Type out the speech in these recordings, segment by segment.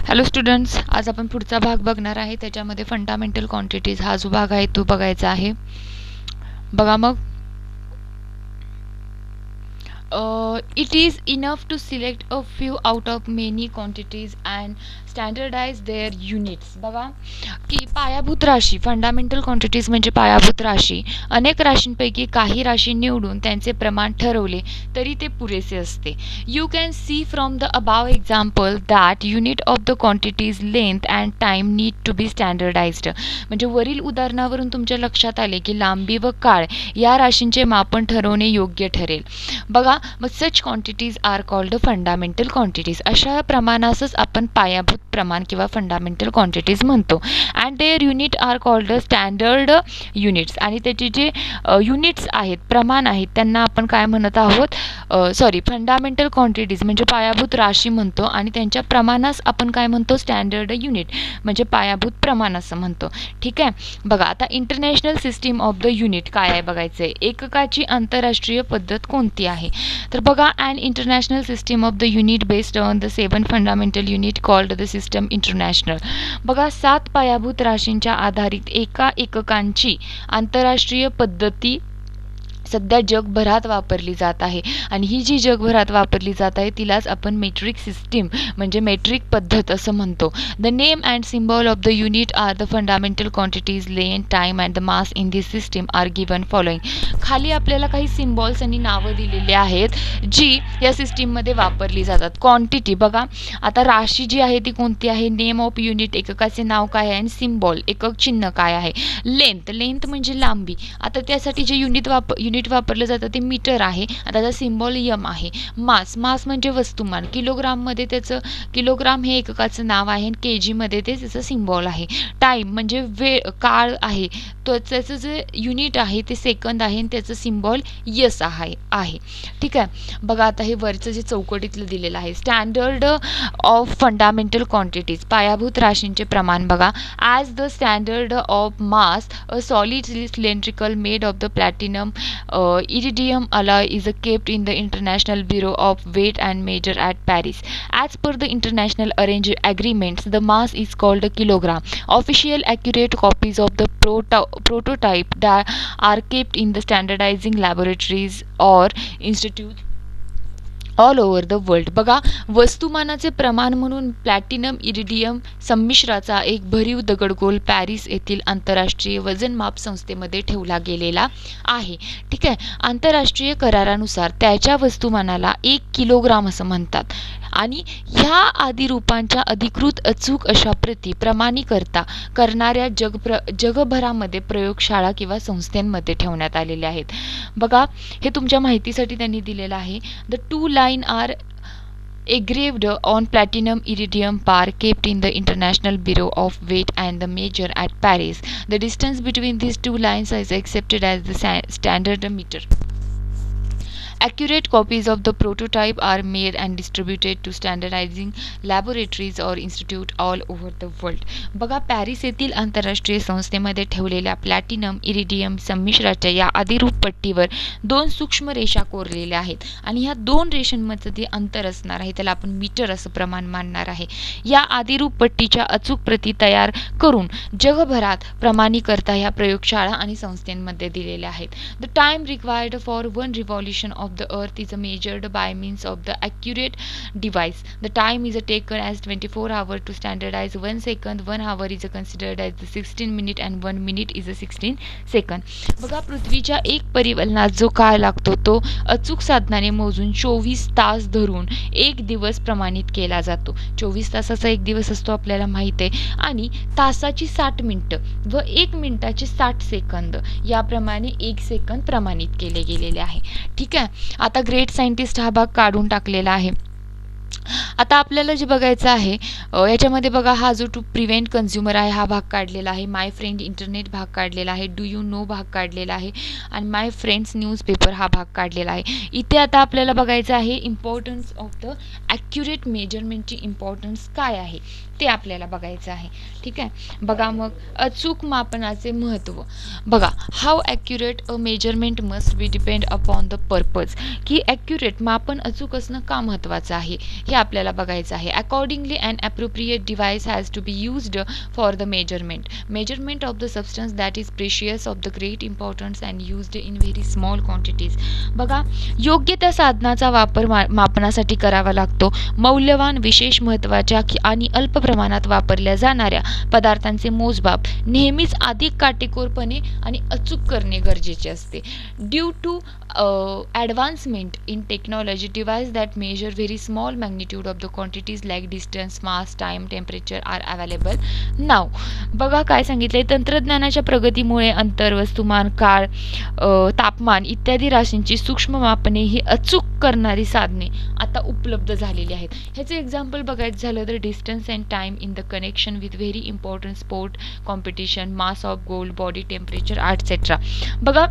Hello students, आज आपण पुढचा भाग बघणार आहे. त्याच्यामध्ये फंडामेंटल क्वांटिटीज हा जो भाग आहे तो बघायचा आहे. बघा मग, it is enough to select a few out of many quantities and standardize their units. बघा की पायाभूत राशी, फंडामेंटल क्वांटिटीज म्हणजे पायाभूत राशी. अनेक राशींपैकी काही राशी निवडून त्यांचे प्रमाण ठरवले तरी ते पुरेसे असते. You can see from the above example that unit of the quantities length and time need to be standardised. म्हणजे वरील उदाहरणावरून तुमच्या लक्षात आले की लांबी व काळ या राशींचे मापन ठरवणे योग्य ठरेल. बघा मग such quantities are called fundamental quantities. अशा प्रमाणासच आपण पायाभूत प्रमाण किंवा फंडामेंटल क्वांटिटीज म्हणतो. And their unit are called standard units. आणि त्याचे जे युनिट्स आहेत, प्रमाण आहेत, त्यांना आपण काय म्हणत आहोत, फंडामेंटल क्वांटिटीज म्हणजे पायाभूत राशी म्हणतो. आणि त्यांच्या प्रमाणास आपण काय म्हणतो, स्टँडर्ड युनिट म्हणजे पायाभूत प्रमाण असं म्हणतो. ठीक आहे. बघा आता international system of the unit काय आहे बघायचं आहे. एककाची आंतरराष्ट्रीय पद्धत कोणती आहे. तर बघा, and international system of the unit based on the 7 fundamental unit called the system international. बघा 7 पायाभूत राशींच्या आधारित एका एककांची आंतरराष्ट्रीय पद्धती सध्या जगभरात वापरली जात आहे. आणि ही जी जगभरात वापरली जात आहे तिलाच आपण मेट्रिक सिस्टीम म्हणजे मेट्रिक पद्धत असं म्हणतो. The name and symbol of the unit are the fundamental quantities length time and the mass in this system are given following. खाली आपल्याला काही सिम्बॉल्स आणि नावं दिलेली आहेत जी या सिस्टीममध्ये वापरली जातात. क्वांटिटी बघा, आता राशी जी आहे ती कोणती आहे, नेम ऑफ युनिट एककाचे नाव काय आहे, आणि सिम्बॉल एकक चिन्ह काय आहे. लेंथ म्हणजे लांबी. आता त्यासाठी जे युनिट वापरलं जातं ते मीटर आहे. आता त्याचा सिम्बॉल यम आहे. मास म्हणजे वस्तुमान. किलोग्राममध्ये त्याचं, किलोग्राम हे एककाचं नाव आहे आणि के जीमध्ये ते त्याचं सिम्बॉल आहे. टाईम म्हणजे वेळ, काळ आहे. तो त्याचं जे युनिट आहे ते सेकंद आहे आणि त्याचं सिम्बॉल यस आहे. ठीक आहे. बघा आता हे वरचं जे चौकटीतलं दिलेलं आहे, स्टँडर्ड ऑफ फंडामेंटल क्वांटिटीज पायाभूत राशींचे प्रमाण. बघा, as the standard of mass a solid cylindrical made of the platinum iridium alloy is kept in the International Bureau of Weight and Measure at Paris. As per the international agreements, the mass is called a kilogram. Official accurate copies of the prototype that are kept in the standardizing laboratories or institutes all over the world. बघा, वस्तुमानाचे प्रमाण म्हणून platinum iridium संमिश्राचा एक भरीव दगडगोल Paris येथील आंतरराष्ट्रीय वजनमाप संस्थेमध्ये ठेवला गेलेला आहे. ठीक आहे. आंतरराष्ट्रीय करारानुसार त्याच्या वस्तुमानाला 1 किलोग्राम असं म्हणतात. आणि ह्या आदिरूपांच्या अधिकृत अचूक अशा प्रती प्रमाणीकरता करणाऱ्या जगभरामध्ये प्रयोगशाळा किंवा संस्थांमध्ये ठेवण्यात आलेल्या आहेत. बघा, हे तुमच्या माहितीसाठी त्यांनी दिलेलं आहे. The 2 line are engraved on platinum iridium bar kept in the International Bureau of Weight and the Measure at Paris. The distance between these 2 lines is accepted as the standard meter. Accurate copies of the prototype are made and distributed to standardizing laboratories or institute all over the world. बघा, Paris येथील आंतरराष्ट्रीय संस्थेमध्ये ठेवलेल्या platinum iridium संमिश्राच्या या आदिरूप पट्टीवर 2 सूक्ष्म रेषा कोरलेल्या आहेत. आणि ह्या 2 रेषांमध्ये जे अंतर असणार आहे त्याला आपण मीटर असं प्रमाण मानणार आहे. या आदिरूप पट्टीच्या अचूक प्रती तयार करून जगभरात प्रमाणीकरता ह्या प्रयोगशाळा आणि संस्थांमध्ये दिलेल्या आहेत. The time required for 1 रिव्हॉल्यूशन of the earth is measured by means of the accurate device. The time is taken as 24 hours. To standardize 1 second, 1 hour is considered as the 16 minute and 1 minute is a 16 second. बघा, पृथ्वीच्या एक परिवलनात जो काळ लागतो तो अचूक साधनाने मोजून 24 तास धरून 1 दिवस प्रमाणित केला जातो. 24 तासाचा 1 दिवस असतो आपल्याला माहित आहे. आणि तासाची 60 मिनिटं व 1 मिनिटाचे 60 सेकंद याप्रमाणे 1 सेकंद प्रमाणित केले गेलेले आहे. ठीक आहे. आता ग्रेट सायंटिस्ट हा भाग काढून टाकलेला आहे. आता आपल्याला जे बघायचं आहे याच्यामध्ये बघा, हा जो टू प्रिव्हेंट कन्झ्युमर आहे हा भाग काढलेला आहे. माय फ्रेंड इंटरनेट भाग काढलेला आहे. डू यू नो भाग काढलेला आहे. आणि माय फ्रेंड्स न्यूजपेपर हा भाग काढलेला आहे. इथे आता आपल्याला बघायचं आहे इम्पॉर्टन्स ऑफ द ॲक्युरेट मेजरमेंटची इम्पॉर्टन्स काय आहे ते आपल्याला बघायचं आहे. ठीक आहे. बघा मग, अचूक मापनाचे महत्त्व. बघा, how accurate a measurement must be depend upon the purpose. की ॲक्युरेट मापन अचूक असणं का महत्त्वाचं आहे हे आपल्याला आपल्याला बघायचं आहे. Accordingly an appropriate device has to be used for the measurement of the substance that is precious of the great importance and used in very small quantities. बघा, योग्य त्या साधनाचा वापर मापनासाठी करावा लागतो. मौल्यवान, विशेष महत्त्वाच्या आणि अल्प प्रमाणात वापरल्या जाणाऱ्या पदार्थांचे मोजमाप नेहमीच अधिक काटेकोरपणे आणि अचूक करणे गरजेचे असते. Due to advancement in technology, device that measure very small magnitude of the quantities like distance, mass, time, temperature are available now. बघा काय सांगितलंय, तंत्रज्ञानाच्या प्रगतीमुळे अंतर, वस्तुमान, काळ, तापमान इत्यादी राशींची सूक्ष्म मापने ही अचूक करणारी साधने आता उपलब्ध झालेली आहेत. ह्याचे एक्झाम्पल बघायचं झालं तर distance and time in the connection with very important sport competition, mass of gold, body temperature etcetera. बघा,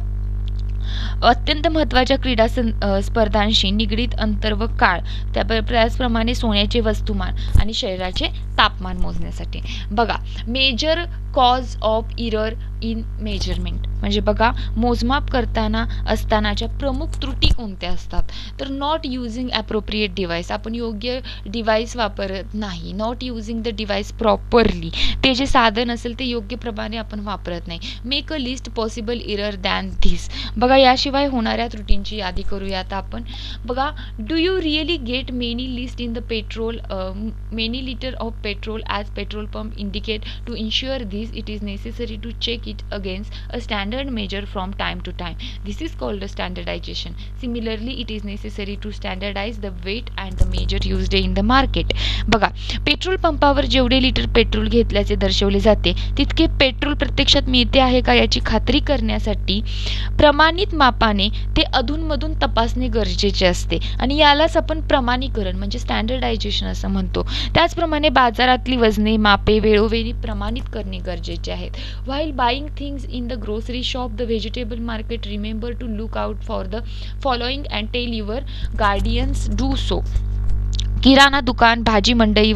अत्यंत महत्त्वाच्या क्रीडा स्पर्धांशी निगडीत अंतर व काळ, त्याचप्रमाणे सोन्याचे वस्तुमान आणि शरीराचे तापमान मोजण्यासाठी. बघा, major cause of error in measurement म्हणजे बघा, मोजमाप करताना असतानाच्या प्रमुख त्रुटी कोणत्या असतात, तर नॉट युझिंग ॲप्रोप्रिएट डिव्हाइस, आपण योग्य डिव्हाइस वापरत नाही. Not using the device properly, ते जे साधन असेल ते योग्य प्रमाणे आपण वापरत नाही. Make a list possible error than this. बघा, याशिवाय होणाऱ्या त्रुटींची यादी करूया आता आपण. बघा, do you really get many list in the petrol many litre of petrol as petrol pump indicate. To ensure this it is necessary to check it against a standard measure from time to time. This is called a standardization. Similarly, it is necessary to standardize the weight and the measure used in the market. बघा, petrol पंपावर जेवढे litre petrol घेतल्याचे दर्शवले जाते तितके petrol प्रत्यक्षात मिळते आहे का याची खात्री करण्यासाठी प्रमाणित मापाने ते अधूनमधून तपासणे गरजेचे असते आणि यालाच आपण प्रमाणीकरण म्हणजे स्टँडर्डायझेशन असं म्हणतो. त्याचप्रमाणे बाजारातली वजने, मापे वेळोवेळी प्रमाणित करणे गरजेचे आहेत. While buying things in the grocery shop, the vegetable market, remember to look out for the following and tell your guardians do so. किराणा दुकान, भाजी मंडई,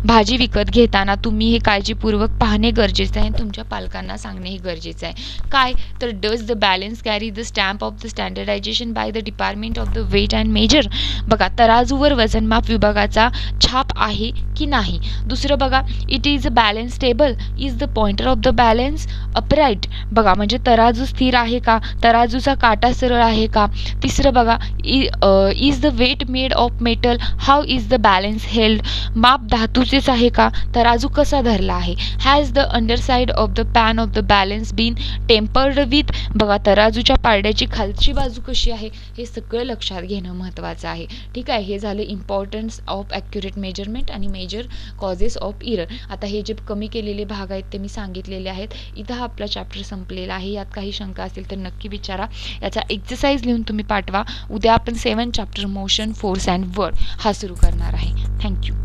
भाजी विकत घेताना तुम्ही हे काळजीपूर्वक पाहणे गरजेचे आहे, तुमच्या पालकांना सांगणे हे गरजेचे आहे. काय तर does the balance carry the stamp of the standardization by the department of the weight and measure. बघा, तराजूवर वजनमाप विभागाचा छाप आहे की नाही. दुसरं बघा, it is a balance table, is the pointer of the balance upright. बघा, म्हणजे तराजू स्थिर आहे का, तराजूचा काटा सरळ आहे का. तिसरं बघा, is the weight made of metal, how is the balance held. माप धातूचेच आहे का, तराजू कसा धरला आहे. Has the underside of the pan of the balance been tempered with. बघा, तराजूच्या पारड्याची खालची बाजू कशी आहे हे सगळं लक्षात घेणं महत्त्वाचं आहे. ठीक आहे, हे झालं इम्पॉर्टन्स ऑफ ॲक्युरेट मेजरमेंट आणि मेजर कॉजेस ऑफ इरर. आता हे जे कमी केलेले भाग आहेत ते मी सांगितलेले आहेत. इथं हा आपला चॅप्टर संपलेला आहे. यात काही शंका असेल तर नक्की विचारा. याचा एक्सरसाइज लिहून तुम्ही पाठवा. उद्या आपण 7 chapter motion, force and word हा सुरू करणार आहे. थँक्यू.